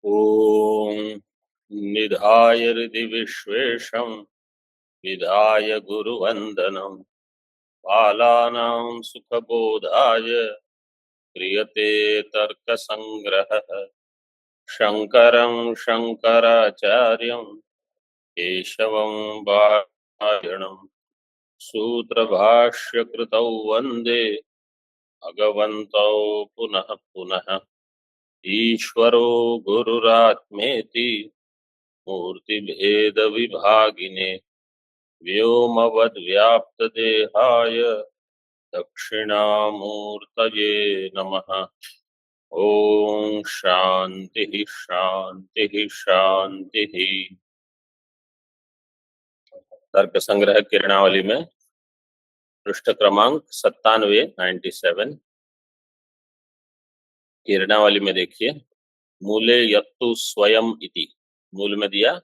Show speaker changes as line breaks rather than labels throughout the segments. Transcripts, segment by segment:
ॐ निधाय हृदि विश्वेशं विधाय गुरुवन्दनं बालानां सुखबोधाय क्रियते तर्कसङ्ग्रहः शङ्करं शङ्कराचार्यं केशवं बादरायणं सूत्रभाष्यकृतौ वन्दे भगवन्तौ पुनः पुनः ईश्वरो गुरुरात्मेति मूर्तिभेदविभागिने व्योमवद्व्याप्तदेहाय दक्षिणामूर्तये नमः। ओम शांति शांति शांति। तर्क संग्रह किरणावली में पृष्ठ क्रमांक 97 किरणावली में देखिए, मूले यत्तु स्वयं इति, मूल में दिया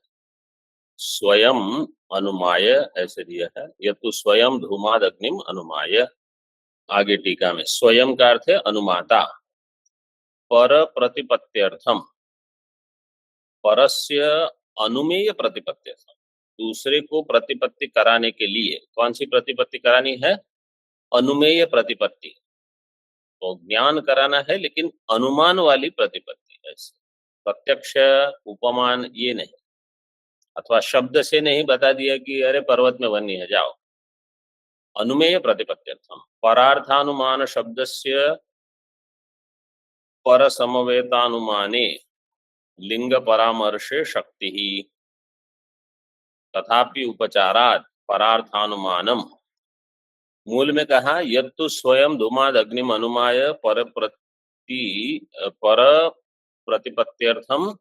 स्वयं अनुमाय ऐसे दिया है, यत्तु स्वयं धूमाद अग्निम अनुमाय। आगे टीका में स्वयं का अर्थ है अनुमाता। पर प्रतिपत्त्यर्थम, परस्य अनुमेय प्रतिपत्त्यर्थम, दूसरे को प्रतिपत्ति कराने के लिए। कौन सी प्रतिपत्ति करानी है? अनुमेय प्रतिपत्ति। तो ज्ञान कराना है लेकिन अनुमान वाली प्रतिपत्ति, ऐसे प्रत्यक्ष उपमान ये नहीं, अथवा शब्द से नहीं बता दिया कि अरे पर्वत में वन्य है जाओ। अनुमेय प्रतिपत्त्यर्थम परार्थानुमान शब्दस्य पर समवेतानुमाने लिंग परामर्शे शक्ति ही तथापि उपचारात् परार्थानुमानम। मूल में कहा यत्तु स्वयं धूमाद अग्निम अनुमाय पर प्रतिपत्त्यर्थम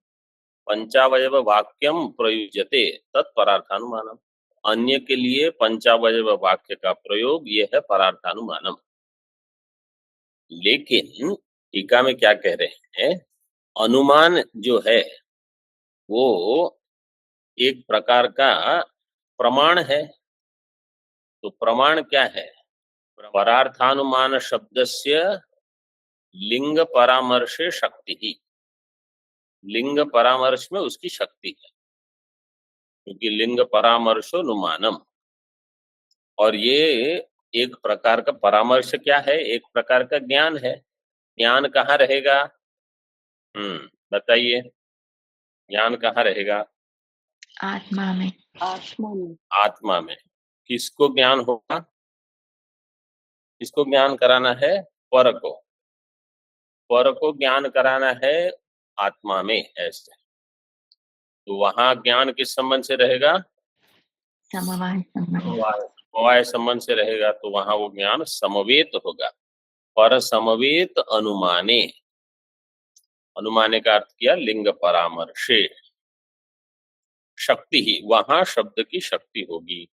पंचावयव वाक्यम प्रयुज्यते तत्परार्थानुमानम। अन्य के लिए पंचावयव वाक्य का प्रयोग यह है परार्थानुमानम। लेकिन टीका में क्या कह रहे हैं? अनुमान जो है वो एक प्रकार का प्रमाण है। तो प्रमाण क्या है? परार्थानुमान शब्दस्य लिंग परामर्शे शक्ति ही, लिंग परामर्श में उसकी शक्ति है, क्योंकि लिंग परामर्शोनुमानम। और ये एक प्रकार का परामर्श क्या है? एक प्रकार का ज्ञान है। ज्ञान कहाँ रहेगा? बताइए, ज्ञान कहाँ रहेगा?
आत्मा में।
आत्मा में। किसको ज्ञान होगा? किसको ज्ञान कराना है? पर को। पर को ज्ञान कराना है आत्मा में, ऐसे। तो वहां ज्ञान किस संबंध से रहेगा? समवाय संबंध से रहेगा। तो वहां वो ज्ञान समवेत होगा। पर समवेत अनुमाने, अनुमाने का अर्थ किया लिंग परामर्शे शक्ति ही, वहां शब्द की शक्ति होगी।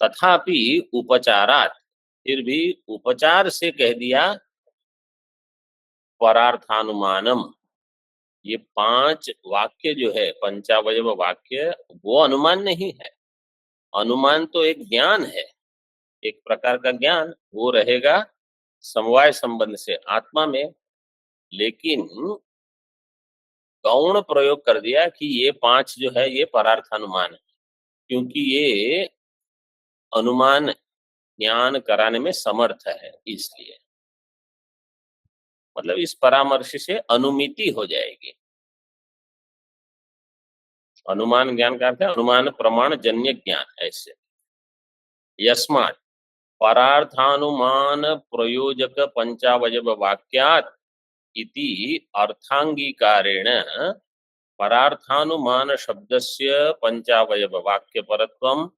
तथापि उपचारात, फिर भी उपचार से कह दिया परार्थानुमानम। ये 5 वाक्य जो है पंचावयव वाक्य, वो अनुमान नहीं है। अनुमान तो एक ज्ञान है, एक प्रकार का ज्ञान, वो रहेगा समवाय संबंध से आत्मा में। लेकिन गौण प्रयोग कर दिया कि ये 5 जो है ये परार्थानुमान है, क्योंकि ये अनुमान ज्ञान कराने में समर्थ है, इसलिए। मतलब इस परामर्श से अनुमिति हो जाएगी। अनुमान ज्ञान का अर्थ है अनुमान प्रमाण जन्य ज्ञान, ऐसे। यस्मात् परार्थानुमान प्रयोजक पंचावयव वाक्यात् इति अर्थांगीकारेण परार्थानुमान शब्दस्य पंचावयव वाक्य परत्वम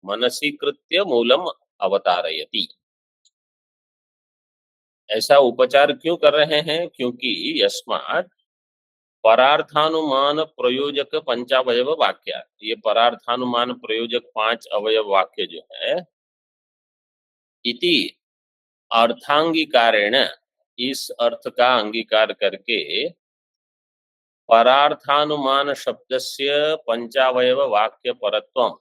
मनसी कृत्य मूलम अवतारयति। ऐसा उपचार क्यों कर रहे हैं? क्योंकि यस्मात् परार्थानुमान प्रयोजक पंचावयव वाक्य, ये परार्थानुमान प्रयोजक 5 अवयव वाक्य जो है, इति अर्थांगीकारेण, इस अर्थ का अंगीकार करके परार्थानुमान शब्दस्य पंचावयव वाक्य परत्वम,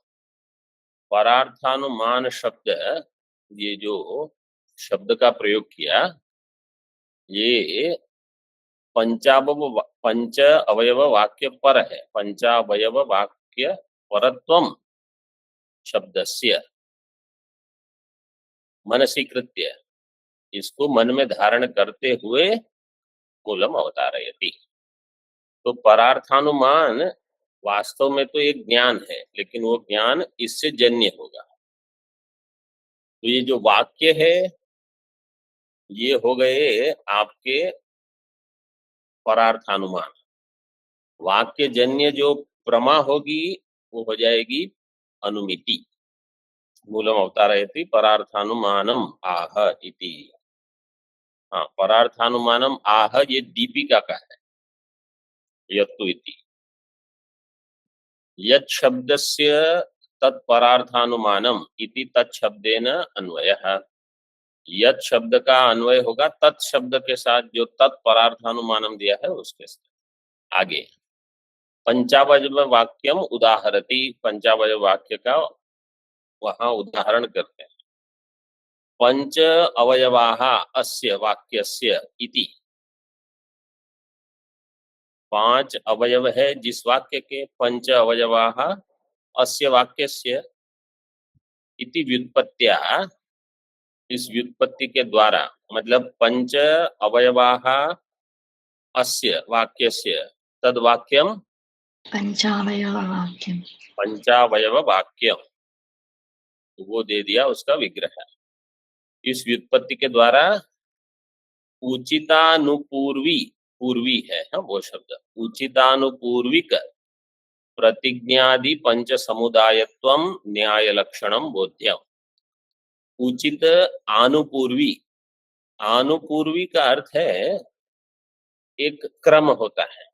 परार्थानुमान शब्द, ये जो शब्द का प्रयोग किया, ये पंच अवयव वाक्य पर है, पंचावयव वाक्य परत्वम शब्दस्य मनसीकृत्य, इसको मन में धारण करते हुए मूलम अवतारयति। तो परार्थानुमान वास्तव में तो एक ज्ञान है, लेकिन वो ज्ञान इससे जन्य होगा। तो ये जो वाक्य है ये हो गए आपके परार्थानुमान। वाक्य जन्य जो प्रमा होगी वो हो जाएगी अनुमिति। मूलम अवतारयति परार्थानुमानम आह इति। हाँ, परार्थानुमानम आह ये दीपिका का है, यत्तु इति। यत् शब्दस्य तत्परार्थानुमानम इति तत्शब्देन अन्वयः। यत् शब्द का अन्वय होगा तत् शब्द के साथ, जो तत्परार्थानुमानम दिया है उसके साथ। आगे पंचावयव वाक्यम उदाहरति, पंचावयव वाक्य का वहां उदाहरण करते हैं। पंच अवयवाः अस्य वाक्यस्य इति, पांच अवयव है जिस वाक्य के, पंच अवयवाः अस्य वाक्यस्य इति व्युत्पत्त्या, इस व्युत्पत्ति के द्वारा, मतलब पंच अवयवाः अस्य वाक्यस्य तद वाक्यम
पंचावयव वाक्यम,
पंचावयव वाक्यम, वो दे दिया उसका विग्रह। इस व्युत्पत्ति के द्वारा उचितानुपूर्वी, पूर्वी है हाँ, वो शब्द उचितानुपूर्विक प्रतिज्ञादि पंच समुदायत्वम न्याय लक्षणम बोध्यम। उचित आनुपूर्वी, आनुपूर्वी का अर्थ है एक क्रम होता है,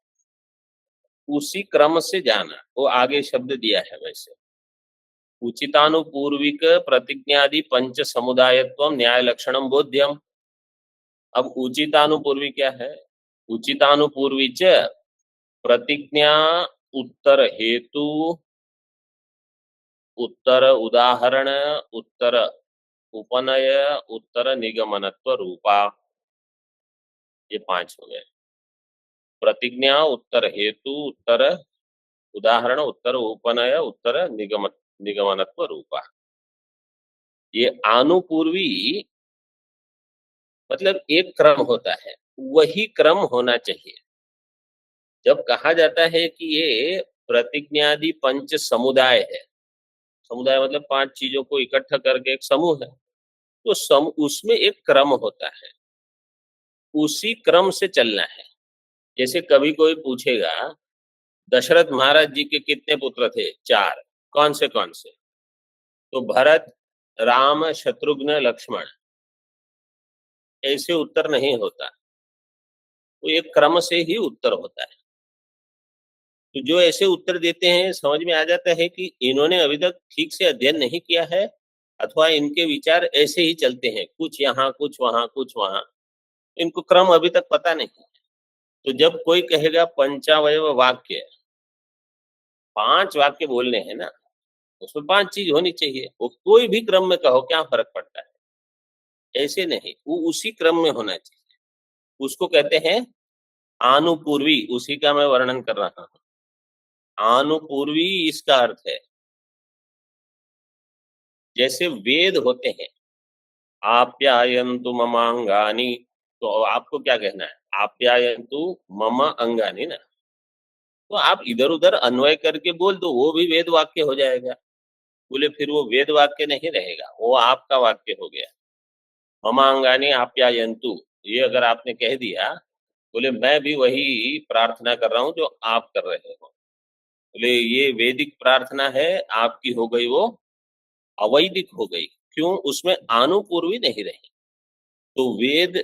उसी क्रम से जाना, वो आगे शब्द दिया है। वैसे उचितानुपूर्विक प्रतिज्ञादि पंच समुदायत्व न्याय लक्षणम बोध्यम। अब उचितानुपूर्वी क्या है? उचितानुपूर्वी च प्रतिज्ञा उत्तर हेतु उत्तर उदाहरण उत्तर उपनय उत्तर निगमनत्व रूपा, ये पांच हो गए। प्रतिज्ञा उत्तर हेतु उत्तर उदाहरण उत्तर उपनय उत्तर निगमनत्व रूपा। ये आनुपूर्वी मतलब एक क्रम होता है, वही क्रम होना चाहिए। जब कहा जाता है कि ये प्रतिज्ञादि पंच समुदाय है, समुदाय मतलब पांच चीजों को इकट्ठा करके एक समूह है, तो उसमें एक क्रम होता है, उसी क्रम से चलना है। जैसे कभी कोई पूछेगा दशरथ महाराज जी के कितने पुत्र थे? 4। कौन से? तो भरत, राम, शत्रुघ्न, लक्ष्मण, ऐसे उत्तर नहीं होता, वो एक क्रम से ही उत्तर होता है। तो जो ऐसे उत्तर देते हैं समझ में आ जाता है कि इन्होंने अभी तक ठीक से अध्ययन नहीं किया है, अथवा इनके विचार ऐसे ही चलते हैं, कुछ यहाँ कुछ वहां कुछ वहां, इनको क्रम अभी तक पता नहीं। तो जब कोई कहेगा पंचावयव वाक्य, 5 वाक्य बोलने हैं ना, उसमें 5 चीज होनी चाहिए, वो कोई भी क्रम में कहो क्या फर्क पड़ता है, ऐसे नहीं, वो उसी क्रम में होना चाहिए। उसको कहते हैं आनुपूर्वी, उसी का मैं वर्णन कर रहा हूं। आनुपूर्वी इसका अर्थ है जैसे वेद होते हैं, आप्यायन्तु ममांगानि, तो आपको क्या कहना है? आप्यायन्तु मम अंगानि ना, तो आप इधर उधर अन्वय करके बोल दो, वो भी वेद वाक्य हो जाएगा। बोले फिर वो वेद वाक्य नहीं रहेगा, वो आपका वाक्य हो गया। ममांगानि आप्यायन्तु, ये अगर आपने कह दिया, बोले मैं भी वही प्रार्थना कर रहा हूं जो आप कर रहे हो, बोले ये वैदिक प्रार्थना है, आपकी हो गई वो अवैदिक हो गई। क्यों? उसमें आनुपूर्वी नहीं रही। तो वेद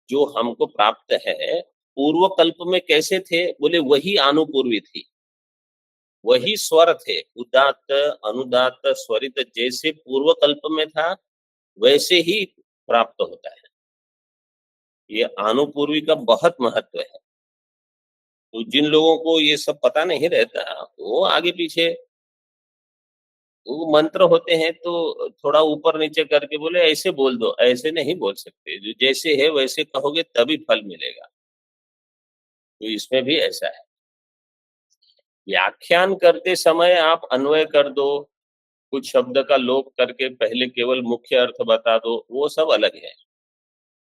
जो हमको प्राप्त है पूर्व कल्प में कैसे थे? बोले वही आनुपूर्वी थी, वही स्वर थे, उदात्त अनुदात्त स्वरित जैसे पूर्व कल्प में था वैसे ही प्राप्त होता है। ये आनुपूर्वी का बहुत महत्व है। तो जिन लोगों को ये सब पता नहीं रहता, वो आगे पीछे वो मंत्र होते हैं तो थोड़ा ऊपर नीचे करके बोले ऐसे बोल दो, ऐसे नहीं बोल सकते, जो जैसे है वैसे कहोगे तभी फल मिलेगा। तो इसमें भी ऐसा है। व्याख्यान करते समय आप अन्वय कर दो, कुछ शब्द का लोप करके पहले केवल मुख्य अर्थ बता दो, वो सब अलग है।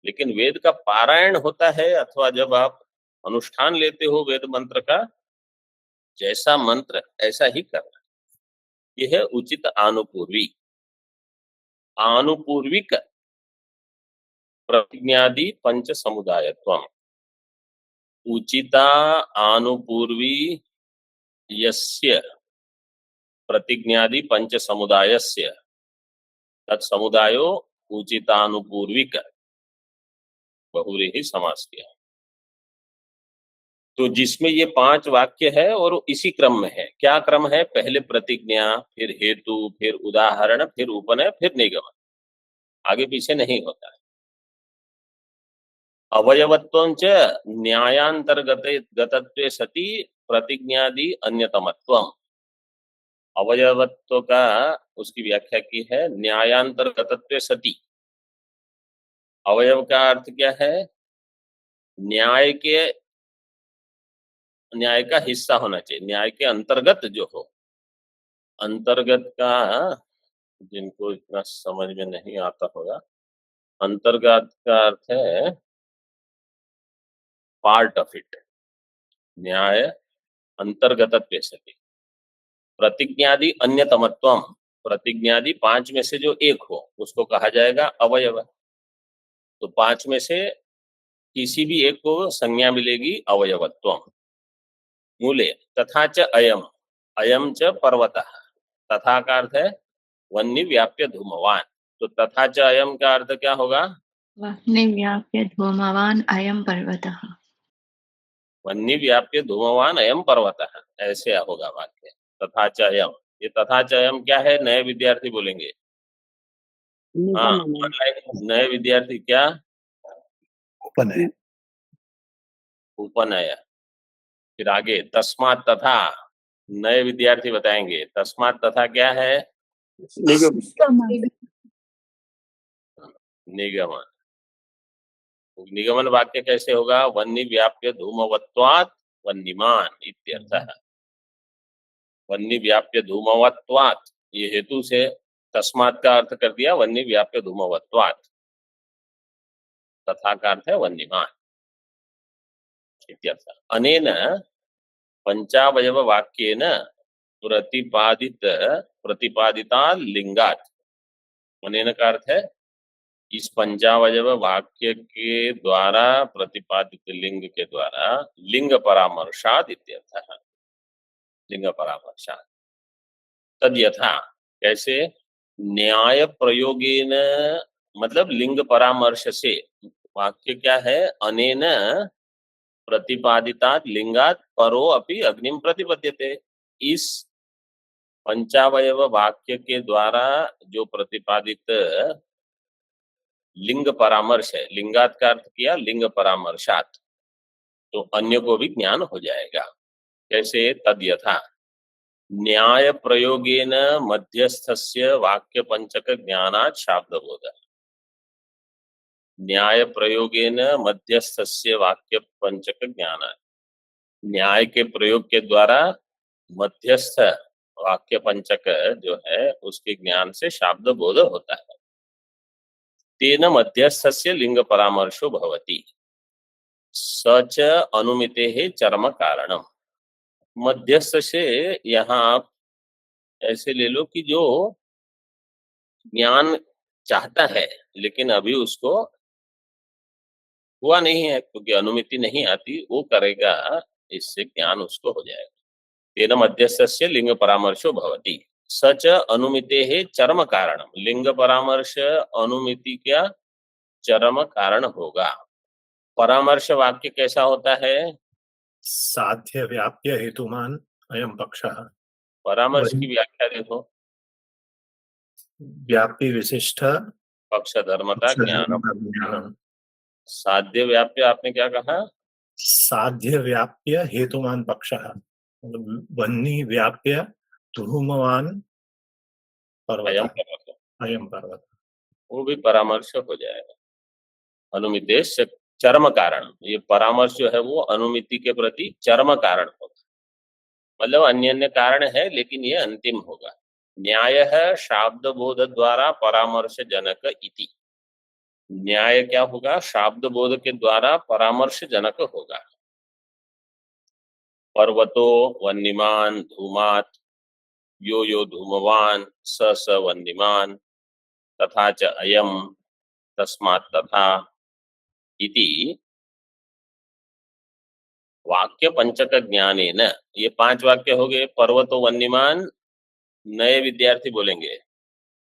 लेकिन वेद का पारायण होता है अथवा जब आप अनुष्ठान लेते हो वेद मंत्र का, जैसा मंत्र ऐसा ही करना, यह है उचित आनुपूर्वी। आनुपूर्विक प्रतिज्ञादि पंच समुदायत्वम। उचिता आनुपूर्वी यस्य प्रतिज्ञादि पंच समुदायस्य तत्समुदायो उचितानुपूर्विक। बहुव्रीहि समास किया। तो जिसमें ये 5 वाक्य है और इसी क्रम में है। क्या क्रम है? पहले प्रतिज्ञा, फिर हेतु, फिर उदाहरण, फिर उपनय, फिर निगमन। आगे पीछे नहीं होता है। अवयवत्वं च न्यायांतर्गतत्वे सति प्रतिज्ञादि अन्यतमत्वम। अवयवत्व का उसकी व्याख्या की है न्यायांतर्गतत्वे सति। अवयव का अर्थ क्या है? न्याय का हिस्सा होना चाहिए, न्याय के अंतर्गत जो हो। अंतर्गत का जिनको इतना समझ में नहीं आता होगा, अंतर्गत का अर्थ है पार्ट ऑफ इट। न्याय अंतर्गतत्वे सति। प्रतिज्ञादि अन्यतमत्वम। प्रतिज्ञादि 5 में से जो एक हो उसको कहा जाएगा अवयव। तो 5 में से किसी भी एक को संज्ञा मिलेगी अवयवत्वम। मूले तथा च अयम। अयम च पर्वतः। तथा का अर्थ है वन्य व्याप्य धूमवान। तो तथा च अयम का अर्थ क्या होगा?
वह्नि व्याप्य धूमवान अयम पर्वतः।
वन्य व्याप्य धूमवान अयम पर्वतः, ऐसे होगा वाक्य। तथा च अयम। ये तथा च अयम क्या है? नए विद्यार्थी बोलेंगे। हाँ, नए विद्यार्थी क्या?
उपनय।
उपनय। फिर आगे तस्मात् तथा। नए विद्यार्थी बताएंगे तस्मात् तथा क्या है? निगमन। निगमन वाक्य कैसे होगा? वन्य व्याप्य धूमवत्वात् वन्यमान इत्यर्थः। वन्य व्याप्य धूमवत्वात्, ये हेतु से तस्मात् का अर्थ कर दिया वन्य व्याप्य धूमवत्वात्। तथा का अर्थ है वन्यमान इत्यर्थः। अनेन पंचावयव वाक्येन प्रतिपादिता लिंगात्। अनेन का अर्थ है इस पंचावयव वाक्य के द्वारा प्रतिपादित लिंग के द्वारा लिंग परामर्शाद इत्यर्थः। लिंग परामर्शाद। तद यथा, कैसे? न्याय प्रयोगेन, मतलब लिंग परामर्श से। वाक्य क्या है? अनेन प्रतिपादितात् लिंगात् परो अपि अग्निम प्रतिपद्यते। इस पंचावयव वाक्य के द्वारा जो प्रतिपादित लिंग परामर्श है, लिंगात का अर्थ किया लिंग परामर्शात, तो अन्य को भी ज्ञान हो जाएगा। कैसे? तद यथा न्याय प्रयोगेन मध्यस्थस्य वाक्य पंचक ज्ञानात् शाब्दबोध। न्याय प्रयोगेन मध्यस्थस्य वाक्य पंचक ज्ञानात्। न्याय के प्रयोग के द्वारा मध्यस्थ वाक्य पंचक जो है उसके ज्ञान से शाब्द बोध होता है। तेन मध्यस्थस्य लिंग परामर्शो भवति सच अनुमिते चरम कारणम। मध्यस्थ से यहाँ आप ऐसे ले लो कि जो ज्ञान चाहता है लेकिन अभी उसको हुआ नहीं है, क्योंकि अनुमिति नहीं आती, वो करेगा, इससे ज्ञान उसको हो जाएगा। तेन मध्यस्थस्य लिंग परामर्शो भवति सच अनुमिते चरम कारणम। लिंग परामर्श अनुमिति क्या चरम कारण होगा। परामर्श वाक्य कैसा होता है?
साध्य व्याप्य हेतुमान अयम पक्षः।
परामर्श की व्याख्या देखो।
व्याप्ति विशिष्ट
पक्ष धर्मता ज्ञान। साध्य व्याप्य आपने क्या कहा?
साध्य व्याप्य हेतुमान पक्षः। वन्नी व्याप्य धूमवान
अयम
पर्वत।
पर्वत,
अयम पर्वत,
वो भी परामर्श हो जाएगा। अनुमितेश चरम कारण, ये परामर्श जो है वो अनुमिति के प्रति चरम कारण होगा, मतलब अन्य अन्य कारण है लेकिन ये अंतिम होगा। न्याय है शाब्द बोध द्वारा परामर्श जनक इति, न्याय क्या होगा? शाब्द बोध के द्वारा परामर्श जनक होगा। पर्वतो वन्यमान धूमात यो यो धूमवान स स वन्यमान तथा च अयम तस्मात् तथा इति वाक्य पंचक ज्ञानेन, ये 5 वाक्य हो गए। पर्वतो वन्यमान, नए विद्यार्थी बोलेंगे।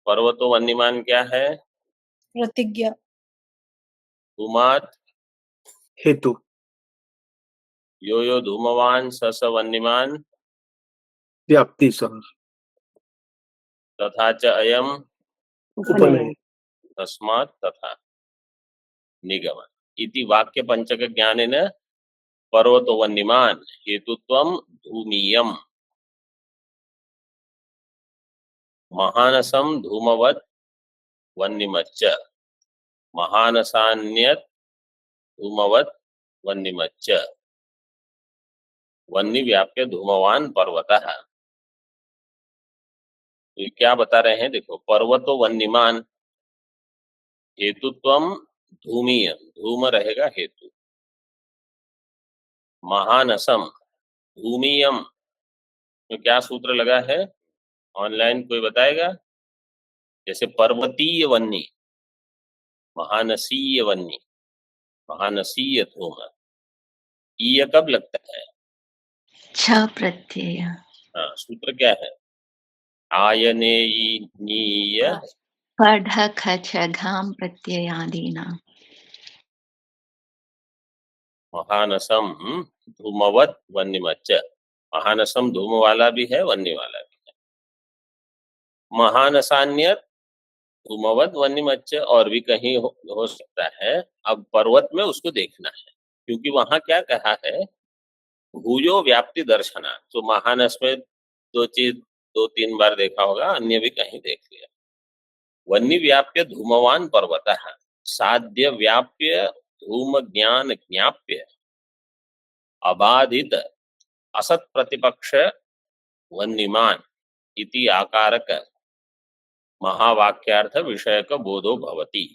पर्वतो वन्यमान क्या है?
प्रतिज्ञा।
धूमात
हेतु।
यो यो धूमवान स स वन्यमान
व्याप्ति सह।
तथा च अयम
उपनय।
तस्मात् तथा निगम इति वाक्य पंचक ज्ञानेन पर्वतो वन्यमान हेतुत्वम धूमीयम महानसम धूमवत् वन्यमच्च महानसान्यत धूमवत् वन्यमच्च वन्य व्याप्य धूमवान पर्वतः। तो ये क्या बता रहे हैं? देखो, पर्वतो वन्यमान हेतुत्वम धूमीयम, धूम रहेगा हेतु। महानसम धूमीयम, तो क्या सूत्र लगा है? ऑनलाइन कोई बताएगा? जैसे पर्वतीय वन्नी, महानसीय वन्नी, महानसीय धूम, ईय कब लगता है?
छ प्रत्यय।
हाँ, सूत्र क्या है? आयनेयीय
पढ़ ख छ घाम प्रत्ययादीना।
महानसम धूमवत वन्यमच्च, महानसम धूम वाला भी है वन्य वाला भी है। महानसान्यत धूमवत वन्यमच्च, और भी कहीं हो सकता है। अब पर्वत में उसको देखना है, क्योंकि वहां क्या कहा है? भूयो व्याप्ति दर्शना। तो महानस में 2-3 बार देखा होगा, अन्य भी कहीं देख लिया। वन्य व्याप्य धूमवान पर्वतः साध्य व्याप्य धूम ज्ञान ज्ञाप्य अबाधित असत प्रतिपक्ष वन्यमान इति आकारक महावाक्यार्थ विषयक बोधो भवति।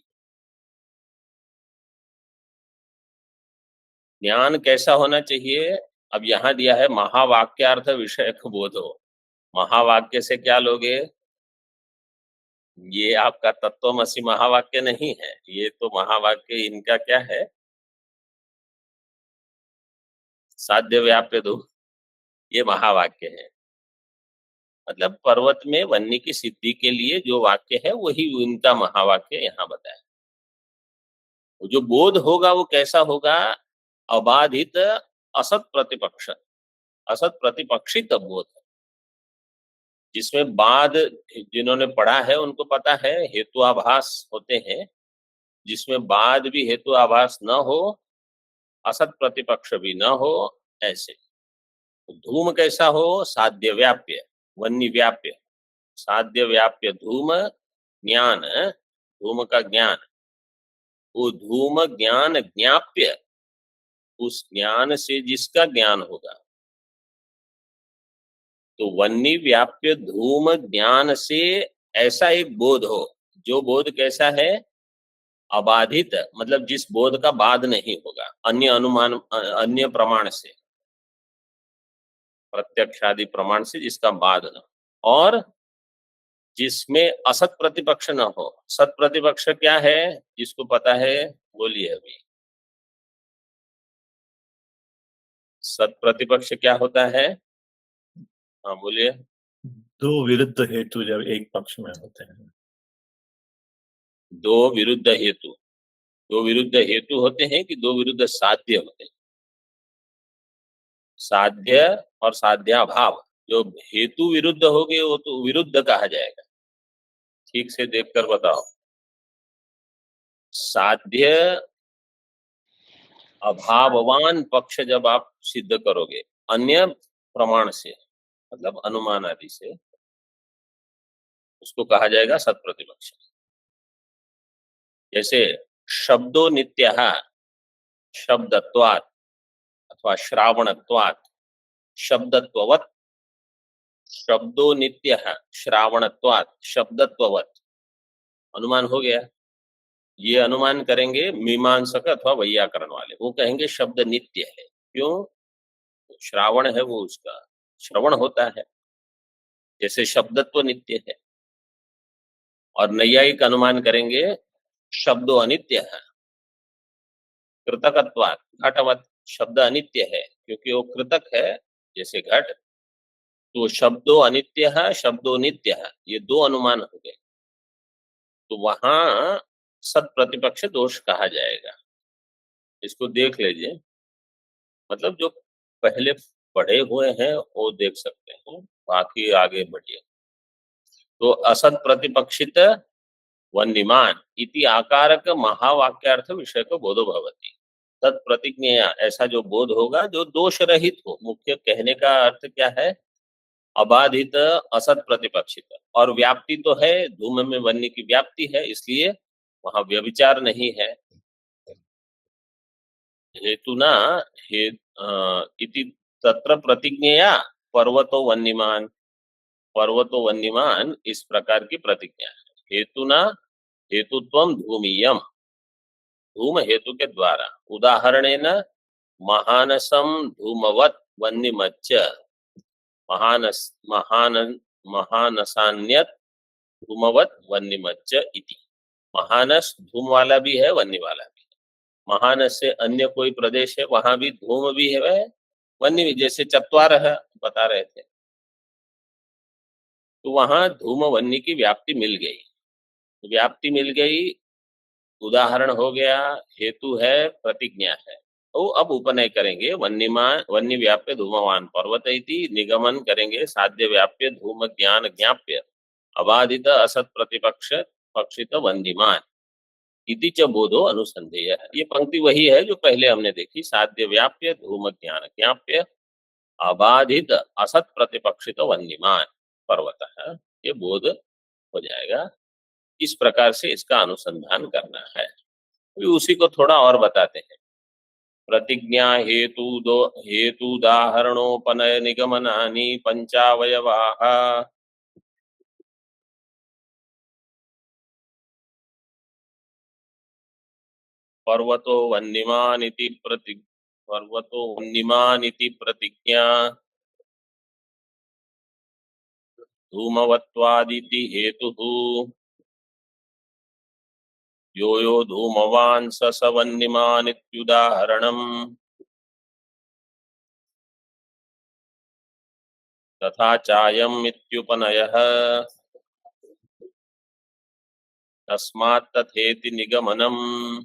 ज्ञान कैसा होना चाहिए? अब यहां दिया है महावाक्यार्थ विषयक बोधो। महावाक्य से क्या लोगे? ये आपका तत्वमसि महावाक्य नहीं है, ये तो महावाक्य इनका क्या है? साध्य व्याप्य धूम, ये महावाक्य है। मतलब पर्वत में वन्य की सिद्धि के लिए जो वाक्य है वही उनका महावाक्य यहाँ बताया। जो बोध होगा वो कैसा होगा? अबाधित असत प्रतिपक्ष, असत प्रतिपक्षित बोध, जिसमें बाद जिन्होंने पढ़ा है उनको पता है हेतुआभास होते हैं, जिसमें बाद भी हेतुआभास न हो, असत प्रतिपक्ष भी न हो, ऐसे। तो धूम कैसा हो? साध्य व्याप्य, वन्य व्याप्य, साध्य व्याप्य धूम ज्ञान, धूम का ज्ञान, वो धूम ज्ञान ज्ञाप्य, उस ज्ञान से जिसका ज्ञान होगा। तो वन्य व्याप्य धूम ज्ञान से ऐसा एक बोध हो, जो बोध कैसा है? अबाधित, मतलब जिस बोध का बाद नहीं होगा अन्य अनुमान, अन्य प्रमाण से, प्रत्यक्षादि प्रमाण से जिसका बाद न, और जिसमें असत प्रतिपक्ष न हो। सत प्रतिपक्ष क्या है? जिसको पता है बोलिए अभी। सत प्रतिपक्ष क्या होता है? हाँ बोलिए।
दो विरुद्ध हेतु जब एक पक्ष में होते हैं।
दो विरुद्ध हेतु, दो विरुद्ध हेतु होते हैं कि दो विरुद्ध साध्य होते हैं? साध्य और साध्याभाव, जो हेतु विरुद्ध हो गए वो तो विरुद्ध कहा जाएगा। ठीक से देखकर बताओ। साध्य अभाववान पक्ष जब आप सिद्ध करोगे अन्य प्रमाण से, मतलब अनुमान आदि से, उसको कहा जाएगा सत प्रतिपक्ष। जैसे शब्दो नित्यः, शब्दत्वात् अथवा श्रावणत्वात् शब्दत्ववत् शब्दो नित्यः श्रावणत्वात् शब्दत्ववत् अनुमान हो गया। ये अनुमान करेंगे मीमांसक अथवा वैयाकरण वाले, वो कहेंगे शब्द नित्य है। क्यों? श्रावण है वो, उसका श्रवण होता है, जैसे शब्दत्व नित्य है। और नैयायिक अनुमान करेंगे शब्दो अनित्य है, कृतकत्वात् घटवत् शब्द अनित्य है क्योंकि वो कृतक है जैसे घट, तो शब्दो अनित्य है शब्दो नित्य है, ये दो अनुमान हो गए। तो वहां सत प्रतिपक्ष दोष कहा जाएगा। इसको देख लीजिए, मतलब जो पहले पढ़े हुए हैं वो देख सकते हैं, बाकी आगे बढ़िए। तो असत प्रतिपक्षित वन्यमान इति आकारक महावाक्यार्थ विषय को बोधो भवति। तत् प्रतिज्ञया ऐसा जो बोध होगा जो दोष रहित हो। मुख्य कहने का अर्थ क्या है? अबाधित असत प्रतिपक्षित, और व्याप्ति तो है, धूम में वन्य की व्याप्ति है, इसलिए वहां व्यभिचार नहीं है। हेतुना हे इति तत्र प्रतिज्ञया पर्वतो वन्यमान, पर्वतो वन्यमान इस प्रकार की प्रतिज्ञा है। हेतुना हेतुत्वम धूमीयम, धूम हेतु के द्वारा, उदाहरणेन महानसम धूमवत वन्यमच्च, महानस महानसान्यत धूमवत वन्यमच्च इति। महानस धूम वाला भी है, वन्य वाला भी है। महानस से अन्य कोई प्रदेश है, वहां भी धूम भी है, वन्य भी, जैसे चत्वार है बता रहे थे, तो वहां धूम वन्य की व्याप्ति मिल गई। व्याप्ति मिल गई, उदाहरण हो गया, हेतु है, प्रतिज्ञा है। तो अब उपनय करेंगे, वन्यमान वन्य व्याप्य धूमवान पर्वत इति, निगमन करेंगे साध्य व्याप्य धूम ज्ञान ज्ञाप्य अबाधित असत प्रतिपक्ष पक्षित वन्यमान इति च बोधो अनुसंधेय। ये पंक्ति वही है जो पहले हमने देखी, साध्य व्याप्य धूम ज्ञान ज्ञाप्य अबाधित असत प्रतिपक्षित वन्यमान पर्वत है, ये बोध हो जाएगा। इस प्रकार से इसका अनुसंधान करना है। उसी को थोड़ा और बताते हैं। प्रतिज्ञा हेतुदाहरणोपनय निगमनानि पंचावयवाः। पर्वतो वन्यमान इति प्रतिज्ञा, धूमवत्वादिति हेतुः, यो यो धूमवान् स वन्यमान इत्युदाहरणम्, तथा चायम् इत्युपनयः, तस्मात् तथेति निगमनम्।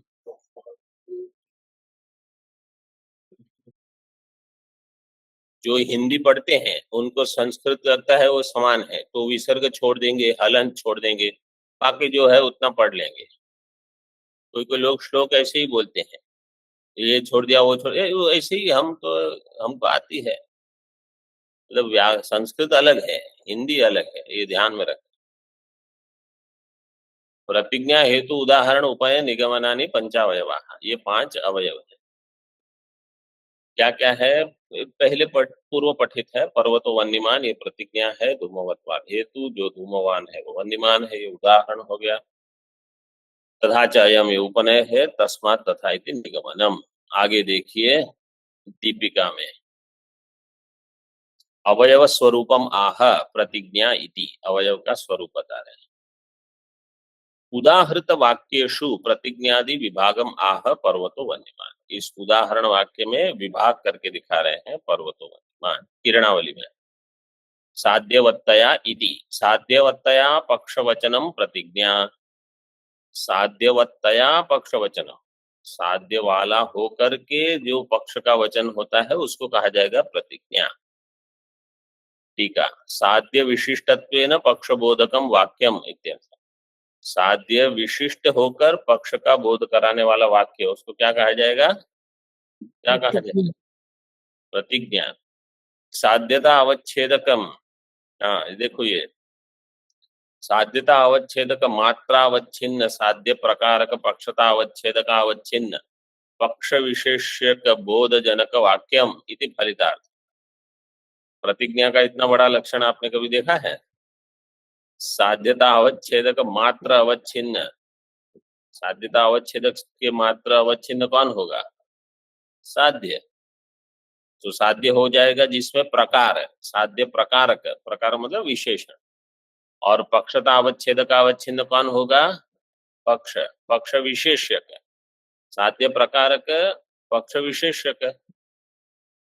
जो हिंदी पढ़ते हैं उनको संस्कृत लगता है वो समान है, तो विसर्ग छोड़ देंगे, हलंत छोड़ देंगे, बाकी जो है उतना पढ़ लेंगे। कोई कोई लोग श्लोक ऐसे ही बोलते हैं, ये छोड़ दिया वो छोड़ दिया, वो ऐसे ही हमको आती है। मतलब संस्कृत अलग है, हिंदी अलग है, ये ध्यान में रखें। प्रतिज्ञा हेतु उदाहरण उपाय निगमनानि पंचावयवाः, ये 5 अवयव है। क्या क्या है? पहले पूर्व पठित है, पर्वतो वन्यमान ये प्रतिज्ञा है, धूमवत्वाद हेतु, जो धूमवान है वो वन्यमान है, ये उदाहरण हो गया। तथा चायम ये उपनय है, तस्मात् तथा इति निगमनम। आगे देखिए दीपिका में, अवयव स्वरूपम आह प्रतिज्ञा इति, अवयव का स्वरूप बता रहे हैं। उदाहृत वाक्येषु प्रतिज्ञादि विभागम आह पर्वतो वन्यमान, इस उदाहरण वाक्य में विभाग करके दिखा रहे हैं पर्वतो वन्यमान। किरणावली में साध्यवत्तया इति, साध्यवत्तया पक्षवचनम प्रतिज्ञा, साध्यवत्तया पक्षवचनम, साध्य वाला होकर के जो पक्ष का वचन होता है उसको कहा जाएगा प्रतिज्ञा। टीका, साध्य विशिष्टत्वेन पक्षबोधकम वाक्यम इत्यर्थ, साध्य विशिष्ट होकर पक्ष का बोध कराने वाला वाक्य, उसको क्या कहा जाएगा? क्या कहा जाएगा? प्रतिज्ञा। साध्यता अवच्छेदकम, हाँ देखो ये साध्यता अवच्छेदक मात्रा अवच्छिन्न, साध्य प्रकारक पक्षता अवच्छेदक अवच्छिन्न, पक्ष विशेष्यक बोधजनक वाक्यम इति फलितार्थ। प्रतिज्ञा का इतना बड़ा लक्षण आपने कभी देखा है? साध्यता अवच्छेदक मात्र अवच्छिन्न, साध्यता अवच्छेदक के मात्र अवच्छिन्न कौन होगा? साध्य। तो साध्य हो जाएगा जिसमें प्रकार है, साध्य प्रकारक, प्रकार मतलब विशेषण। और पक्षता अवच्छेदक अवच्छिन्न कौन होगा? पक्ष, पक्ष विशेष्यक, साध्य प्रकारक पक्ष विशेष्यक,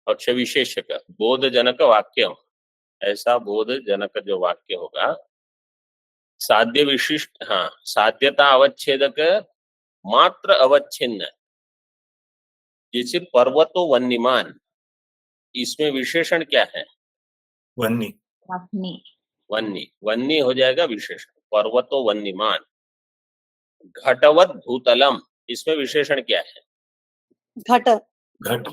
पक्ष विशेष्यक बोधजनक वाक्यम, ऐसा बोधजनक जो वाक्य होगा। साध्य विशिष्ट, हाँ, साध्यता अवच्छेदक मात्र अवच्छिन्न, जैसे पर्वतो वन्यमान, इसमें विशेषण क्या है?
वन्नी।
अग्नि।
वन्नी, वन्नी हो जाएगा विशेषण, पर्वतो वन्यमान। घटवत भूतलम, इसमें विशेषण क्या है?
घट।
घट।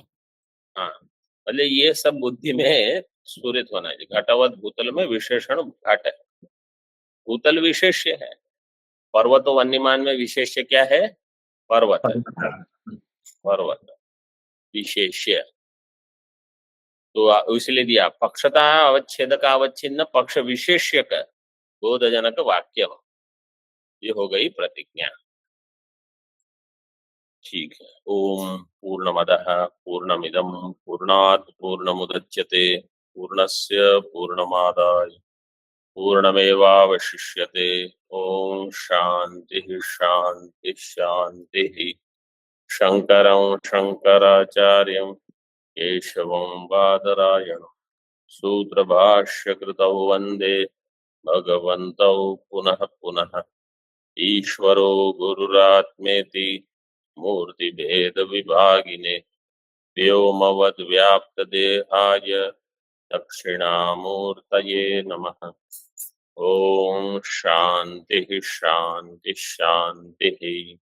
हाँ, मतलब ये सब बुद्धि में स्फुरित होना है। घटवत भूतल में विशेषण घट है, भूतल विशेष्य है। पर्वतो वन्यमान में विशेष्य क्या है? पर्वत, पर्वत विशेष्य। तो इसलिए दिया पक्षता अवच्छेदक अवच्छिन्न पक्ष विशेष्यक बोधजनक वाक्य, ये हो गई प्रतिज्ञा। ठीक है। ओम पूर्णमदः पूर्णमिदं पूर्णात् पूर्णमुदच्यते पूर्णस्य पूर्णमादाय पूर्णमेवावशिष्यते। ओम शांति शांति शांति। शंकरं शंकराचार्यं केशवं बादरायणं सूत्रभाष्यकृतौ वन्दे भगवन्तौ पुनः पुनः। ईश्वरो गुरुरात्मेति मूर्तिभेदविभागिने व्योमवद्व्याप्तदेहाय दक्षिणामूर्तये नमः। ओम शांति शांति शांति।